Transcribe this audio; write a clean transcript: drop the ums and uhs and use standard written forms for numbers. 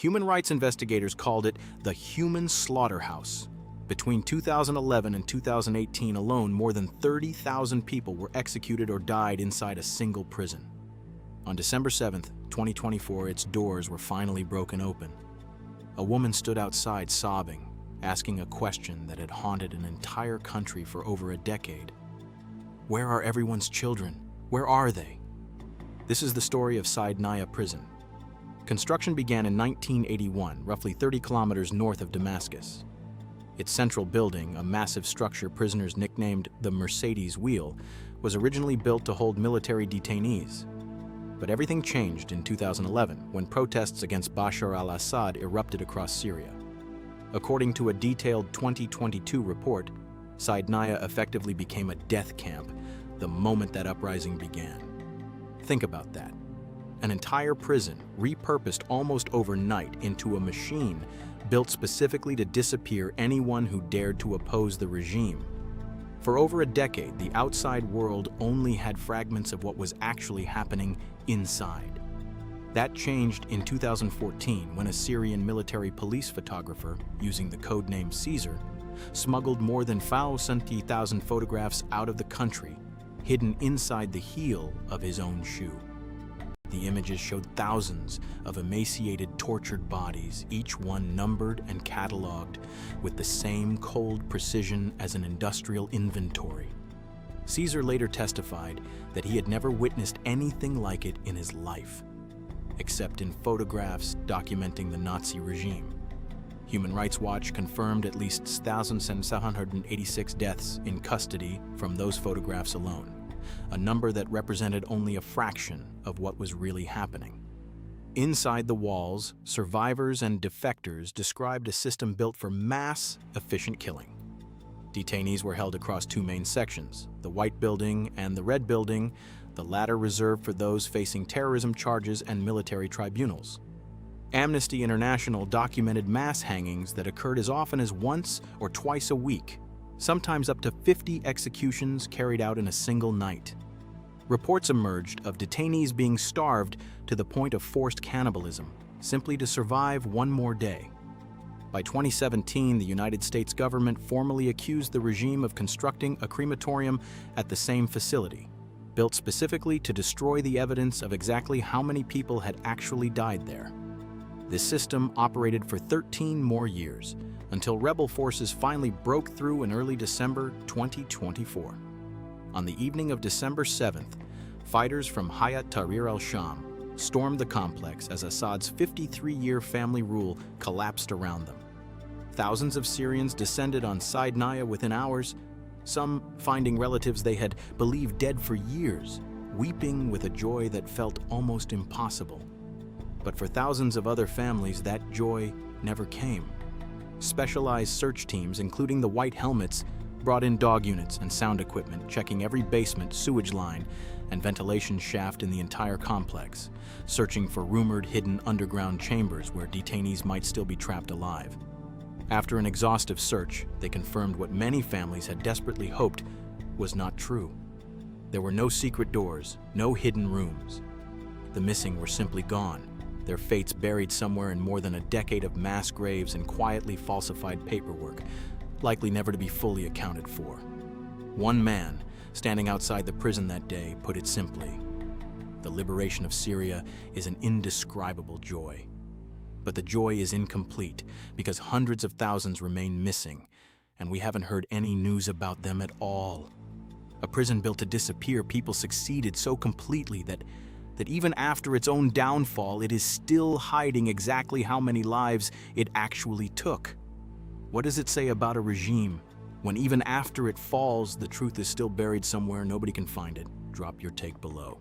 Human rights investigators called it the Human Slaughterhouse. Between 2011 and 2018 alone, more than 30,000 people were executed or died inside a single prison. On December 7, 2024, its doors were finally broken open. A woman stood outside sobbing, asking a question that had haunted an entire country for over a decade. Where are everyone's children? Where are they? This is the story of Saydnaya Prison. Construction began in 1981, roughly 30 kilometers north of Damascus. Its central building, a massive structure prisoners nicknamed the Mercedes Wheel, was originally built to hold military detainees. But everything changed in 2011 when protests against Bashar al-Assad erupted across Syria. According to a detailed 2022 report, Saydnaya effectively became a death camp the moment that uprising began. Think about that. An entire prison repurposed almost overnight into a machine built specifically to disappear anyone who dared to oppose the regime. For over a decade, the outside world only had fragments of what was actually happening inside. That changed in 2014 when a Syrian military police photographer, using the codename Caesar, smuggled more than 50,000 photographs out of the country, hidden inside the heel of his own shoe. The images showed thousands of emaciated, tortured bodies, each one numbered and cataloged with the same cold precision as an industrial inventory. Caesar later testified that he had never witnessed anything like it in his life, except in photographs documenting the Nazi regime. Human Rights Watch confirmed at least 1,786 deaths in custody from those photographs alone, a number that represented only a fraction of what was really happening. Inside the walls, survivors and defectors described a system built for mass, efficient killing. Detainees were held across two main sections, the White Building and the Red Building, the latter reserved for those facing terrorism charges and military tribunals. Amnesty International documented mass hangings that occurred as often as once or twice a week, sometimes up to 50 executions carried out in a single night. Reports emerged of detainees being starved to the point of forced cannibalism, simply to survive one more day. By 2017, the United States government formally accused the regime of constructing a crematorium at the same facility, built specifically to destroy the evidence of exactly how many people had actually died there. This system operated for 13 more years, until rebel forces finally broke through in early December 2024. On the evening of December 7th, fighters from Hayat Tahrir al-Sham stormed the complex as Assad's 53-year family rule collapsed around them. Thousands of Syrians descended on Saydnaya within hours, some finding relatives they had believed dead for years, weeping with a joy that felt almost impossible. But for thousands of other families, that joy never came. Specialized search teams, including the White Helmets, brought in dog units and sound equipment, checking every basement, sewage line, and ventilation shaft in the entire complex, searching for rumored hidden underground chambers where detainees might still be trapped alive. After an exhaustive search, they confirmed what many families had desperately hoped was not true. There were no secret doors, no hidden rooms. The missing were simply gone, their fates buried somewhere in more than a decade of mass graves and quietly falsified paperwork, likely never to be fully accounted for. One man, standing outside the prison that day, put it simply: the liberation of Syria is an indescribable joy. But the joy is incomplete because hundreds of thousands remain missing, and we haven't heard any news about them at all. A prison built to disappear, people succeeded so completely that even after its own downfall, it is still hiding exactly how many lives it actually took. What does it say about a regime when even after it falls, the truth is still buried somewhere, nobody can find it? Drop your take below.